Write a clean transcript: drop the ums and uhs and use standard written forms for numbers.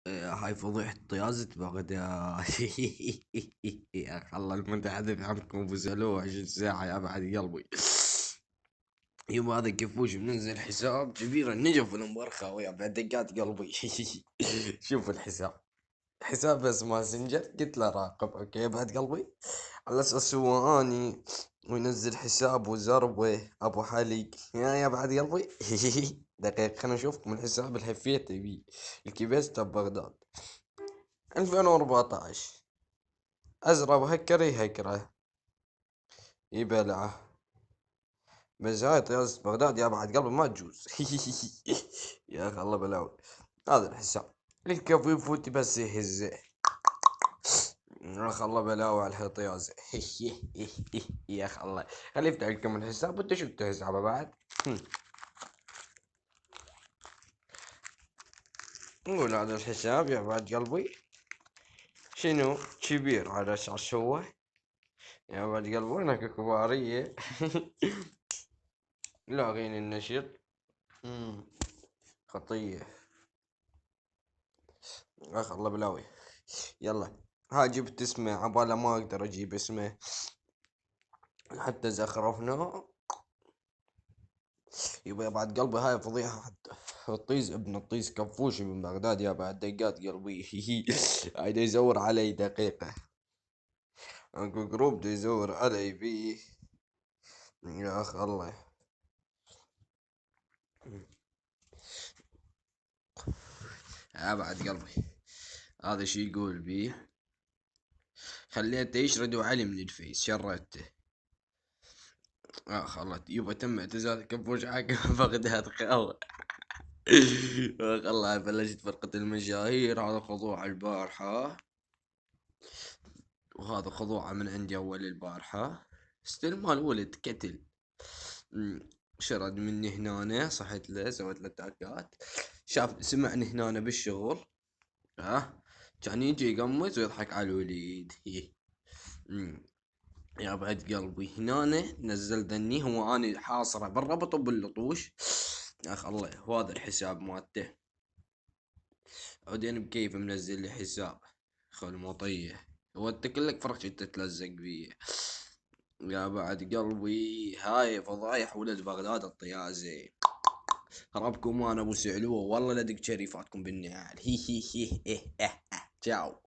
هاي فضيحة طيازة بغداد. يا أخي الله المتحدث عنكم أبو سلوع 20 ساعة يا بعد قلبي. يوم هذا كفوش منزل حساب كبير النجف والمبرخة ويا بعد دقات قلبي. شوف الحساب، حساب بس ماسنجر، قلت له راقب اوكي بعد قلبي، على اساس هو اني وينزل حساب وزربه ابو حليق يا بعد قلبي. دقيقة خلنا نشوفكم الحساب اللي هفيته بيه، الكبيستا ببغداد 2014. ازرب هكر يهكره يبلعه، بس هاي طيارة بغداد يا بعد قلبي ما تجوز. يا اخي الله بلاوي. هذا الحساب الكفو يفوت بس يهزه. اخ الله بلاوي على الحطيازة. يا اخ الله، خلي يفتح لكم الحساب وانت شفت حسابه بعد. نقول هذا الحساب يا بعد قلبي شنو كبير على اساس هو يا بعد قلبي هناك كبارية. لاغين النشر. خطية. اخ الله بلاوي. يلا ها جبت اسمه عباله ما اقدر اجيب اسمه حتى زخرفنا. يبا بعد قلبي هاي فضيحة حتى. الطيز ابن الطيز كفوش من بغداد يا بعد دقات قلبي. هاي دا يزور علي دقيقة، اكو جروب دا يزور علي فيه. يا اخ الله. يا بعد قلبي هذا شي يقول بيه، خليته يشرد علي من الفيس شردته. اخ الله يبا تم اعتزال كفوش حق بغداد خاوة. اخ الله بلشت فرقة المشاهير، هذا خضوع البارحة وهذا خضوعه من عندي اول البارحة. ستيل مال ولد كتل. شرد مني هنا، صحيت له سويت له تاكات، شاف سمعني هنا بالشغل. ها كان يجي يقمز ويضحك على الوليد. يا بعد قلبي هنا نزل ذني، هو اني حاصره بالربط وباللطوش. يا اخ الله وهذا الحساب مالته، بعدين بكيف منزل لي حساب خل مطيه، هو انت كلك فرق تتلزق بيه. يا بعد قلبي هاي فضايح ولد بغداد الطيازي. ربكم انا ابو سعلوه والله لدق شريفاتكم بالنعال. هي. تشاو.